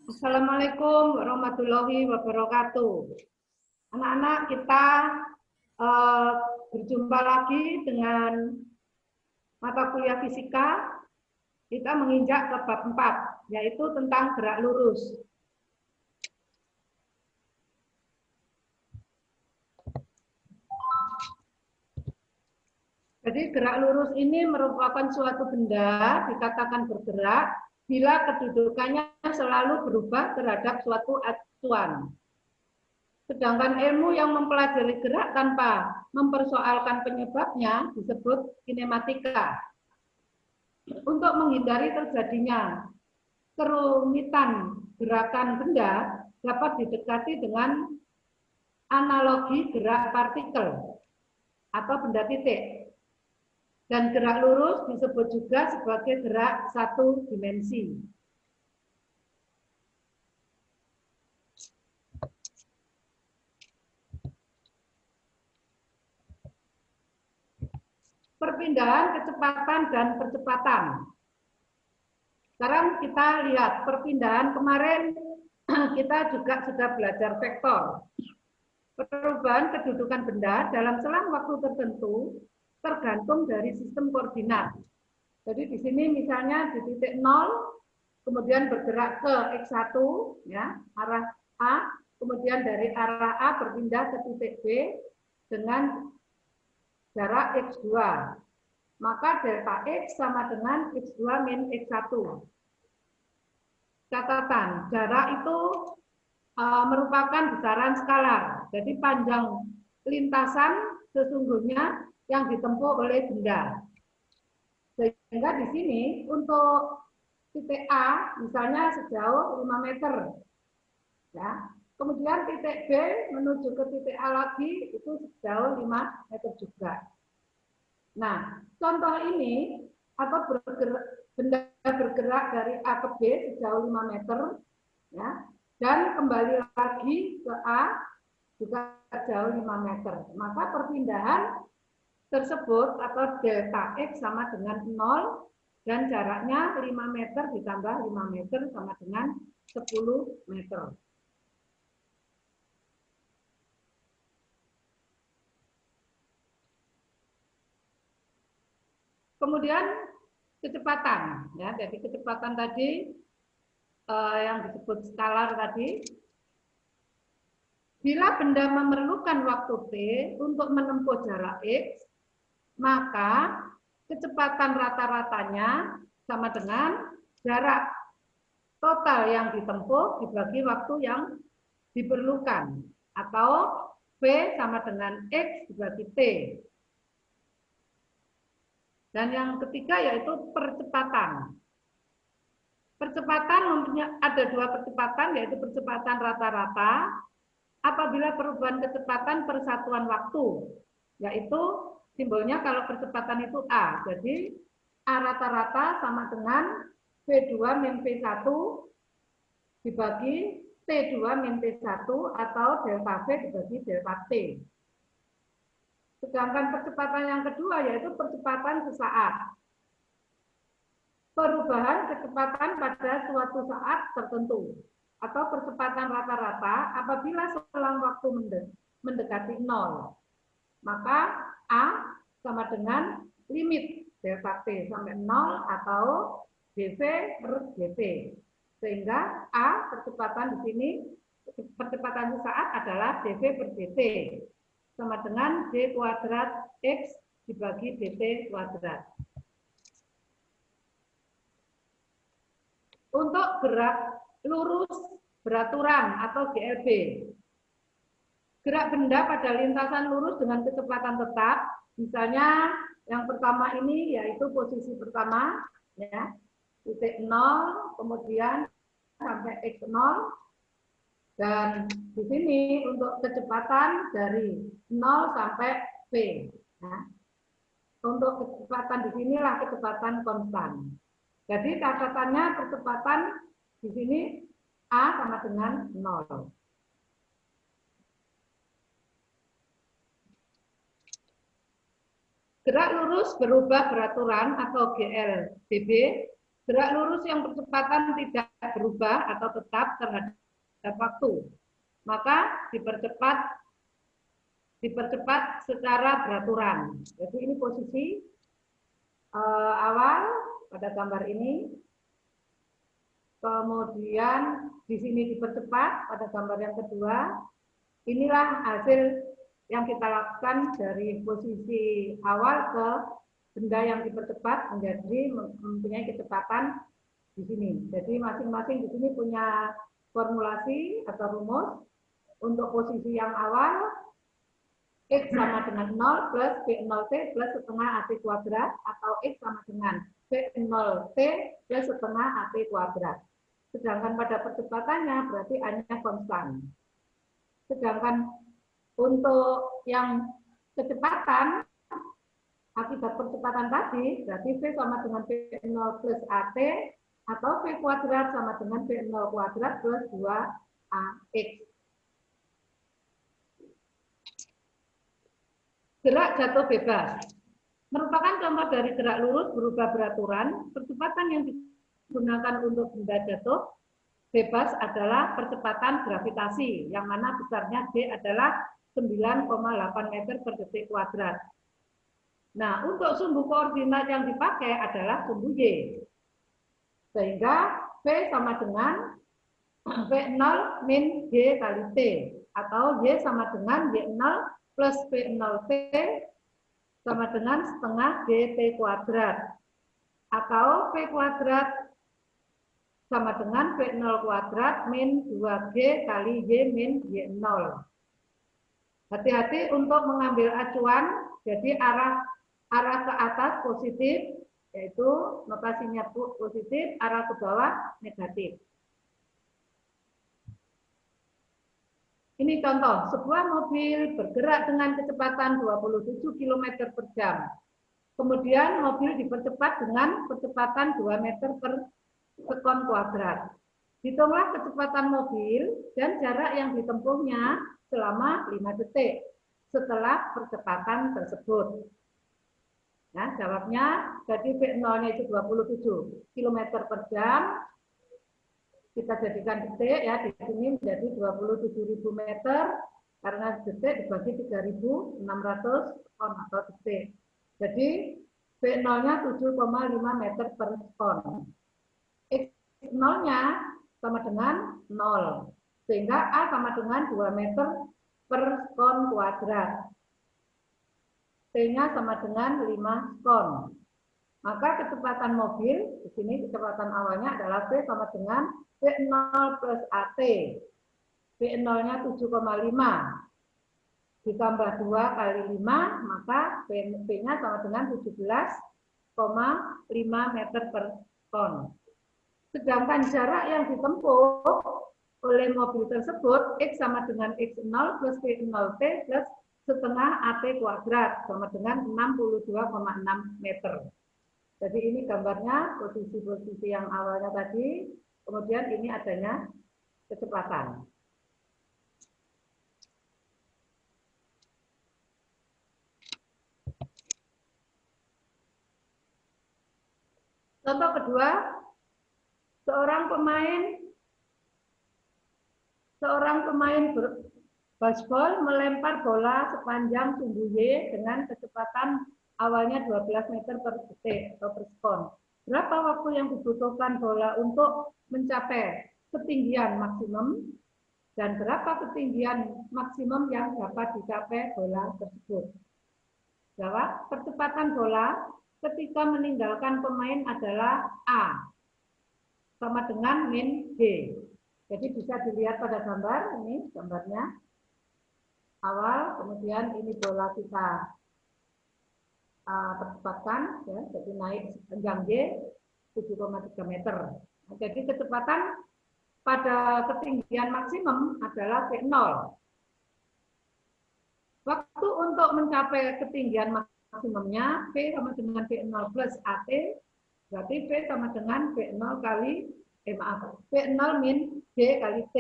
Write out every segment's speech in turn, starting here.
Assalamualaikum warahmatullahi wabarakatuh. Anak-anak, kita eh, berjumpa lagi dengan mata kuliah fisika. Kita menginjak ke bab 4, yaitu tentang gerak lurus. Jadi gerak lurus ini merupakan suatu benda dikatakan bergerak bila kedudukannya selalu berubah terhadap suatu acuan. Sedangkan ilmu yang mempelajari gerak tanpa mempersoalkan penyebabnya disebut kinematika. Untuk menghindari terjadinya kerumitan gerakan benda dapat didekati dengan analogi gerak partikel atau benda titik. Dan gerak lurus disebut juga sebagai gerak satu dimensi. Perpindahan kecepatan dan percepatan. Sekarang kita lihat perpindahan kemarin kita juga sudah belajar vektor. Perubahan kedudukan benda dalam selang waktu tertentu tergantung dari sistem koordinat. Jadi di sini misalnya di titik 0, kemudian bergerak ke X1, ya, arah A, kemudian dari arah A berpindah ke titik B dengan jarak X2. Maka delta X sama dengan X2 min X1. Catatan, jarak itu merupakan besaran skalar. Jadi panjang lintasan sesungguhnya yang ditempuh oleh benda. Sehingga di sini untuk titik A misalnya sejauh 5 meter. Ya. Kemudian titik B menuju ke titik A lagi itu sejauh 5 meter juga. Nah, contoh ini atau benda bergerak dari A ke B sejauh 5 meter, ya, dan kembali lagi ke A juga jauh 5 meter. Maka perpindahan tersebut atau delta X sama dengan 0 dan jaraknya 5 meter ditambah 5 meter sama dengan 10 meter. Kemudian kecepatan, ya. Jadi kecepatan tadi yang disebut skalar tadi. Bila benda memerlukan waktu T untuk menempuh jarak X, maka kecepatan rata-ratanya sama dengan jarak total yang ditempuh dibagi waktu yang diperlukan. Atau V sama dengan X dibagi T. Dan yang ketiga yaitu percepatan. Percepatan ada dua percepatan, yaitu percepatan rata-rata apabila perubahan kecepatan persatuan waktu, yaitu simbolnya kalau percepatan itu A. Jadi A rata-rata sama dengan V2 min V1 dibagi T2 min T1 atau delta V dibagi delta T. Sedangkan percepatan yang kedua yaitu percepatan sesaat. Perubahan kecepatan pada suatu saat tertentu atau percepatan rata-rata apabila selang waktu mendekati 0. Maka A sama dengan limit delta T sampai 0 atau dV per dt. Sehingga A percepatan di sini, percepatan sesaat adalah dV per dt sama dengan d kuadrat X dibagi dt kuadrat. Untuk gerak lurus beraturan atau GLB. Gerak benda pada lintasan lurus dengan kecepatan tetap, misalnya yang pertama ini yaitu posisi pertama, ya, titik 0, kemudian sampai X0, dan di sini untuk kecepatan dari 0 sampai V. Nah, untuk kecepatan di sinilah kecepatan konstan. Jadi catatannya percepatan di sini A sama dengan 0. Gerak lurus berubah beraturan atau GLBB, gerak lurus yang percepatan tidak berubah atau tetap terhadap waktu, maka dipercepat secara beraturan. Jadi ini posisi awal pada gambar ini, kemudian di sini dipercepat pada gambar yang kedua. Inilah hasil yang kita lakukan dari posisi awal ke benda yang dipercepat menjadi mempunyai kecepatan di sini. Jadi masing-masing di sini punya formulasi atau rumus. Untuk posisi yang awal, X sama dengan 0 plus V0T plus setengah AT kuadrat, atau X sama dengan V0T plus setengah AT kuadrat. Sedangkan pada percepatannya berarti A-nya konstan. Sedangkan untuk yang kecepatan, akibat percepatan tadi, berarti V sama dengan V0 plus AT, atau V kuadrat sama dengan V0 kuadrat plus 2AX. Gerak jatuh bebas merupakan contoh dari gerak lurus berubah beraturan. Percepatan yang digunakan untuk benda jatuh bebas adalah percepatan gravitasi, yang mana besarnya G adalah 9,8 meter per detik kuadrat. Nah, untuk sumbu koordinat yang dipakai adalah sumbu Y. Sehingga V sama dengan V0 min G kali T, atau Y sama dengan Y0 plus V0T sama dengan setengah GT kuadrat, atau V kuadrat sama dengan V0 kuadrat min 2G kali Y min Y0. Hati-hati untuk mengambil acuan, jadi arah ke atas positif, yaitu notasinya positif, arah ke bawah negatif. Ini contoh, sebuah mobil bergerak dengan kecepatan 27 km per jam. Kemudian mobil dipercepat dengan kecepatan 2 meter per sekon kuadrat. Hitunglah kecepatan mobil dan jarak yang ditempuhnya selama 5 detik setelah percepatan tersebut. Nah, jawabnya, jadi V0-nya itu 27 km per jam. Kita jadikan detik, ya, di sini menjadi 27.000 meter, karena detik dibagi 3.600 sekon atau detik. Jadi, V0-nya 7,5 meter per sekon. X0-nya sama dengan 0. Sehingga A sama dengan 2 meter per sekon kuadrat. T-nya sama dengan 5 sekon. Maka kecepatan mobil, di sini kecepatan awalnya adalah V sama dengan V0 plus AT. V0-nya 7,5. Ditambah 2 kali 5, maka V-nya sama dengan 17,5 meter per sekon. Sedangkan jarak yang ditempuh oleh mobil tersebut, X sama dengan X0 plus V0T plus setengah AT kuadrat, sama dengan 62,6 meter. Jadi ini gambarnya posisi-posisi yang awalnya tadi, kemudian ini adanya kecepatan. Contoh kedua, seorang pemain baseball melempar bola sepanjang sumbu Y dengan kecepatan awalnya 12 meter per detik atau per sekon. Berapa waktu yang dibutuhkan bola untuk mencapai ketinggian maksimum dan berapa ketinggian maksimum yang dapat dicapai bola tersebut? Jawab, percepatan bola ketika meninggalkan pemain adalah A, sama dengan min G. Jadi bisa dilihat pada gambar, ini gambarnya. Awal, kemudian ini bola kita percepatkan, ya, jadi naik sepanjang G 7,3 meter. Nah, jadi kecepatan pada ketinggian maksimum adalah V0. Waktu untuk mencapai ketinggian maksimumnya V sama dengan V0 plus AT, berarti V sama dengan V0 kali, V0 min G kali T.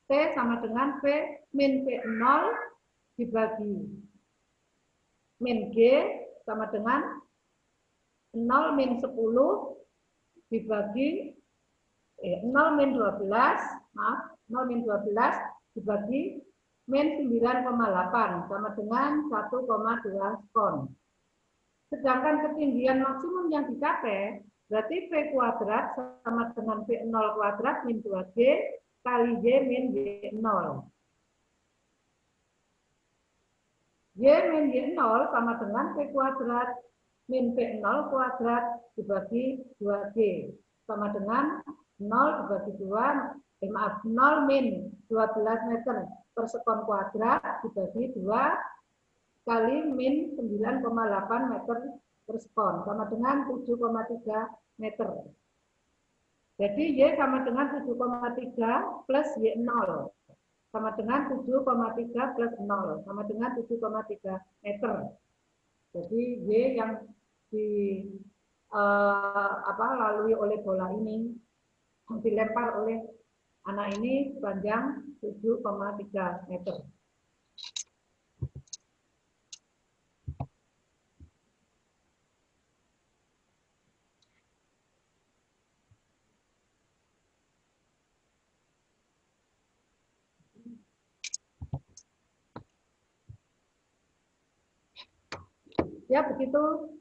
T sama dengan V min V0 dibagi min G sama dengan 0 min 10 dibagi 0 min 12, maaf, 0 min 12 dibagi min 9,8 sama dengan 1,2 ton. Sedangkan ketinggian maksimum yang dicapai, berarti V kuadrat sama dengan V0 kuadrat min 2G kali Y min Y0. Y min Y0 sama dengan V kuadrat min V0 kuadrat dibagi 2G sama dengan 0 dibagi 2, maaf, 0 min 12 meter per sekon kuadrat dibagi 2 kali min 9,8 meter per sekon sama dengan 7,3 meter. Jadi Y sama dengan 7,3 plus Y0 sama dengan 7,3 plus 0 sama dengan 7,3 meter. Jadi Y yang lalui oleh bola ini, yang dilempar oleh anak ini sepanjang 7,3 meter. Ya, begitu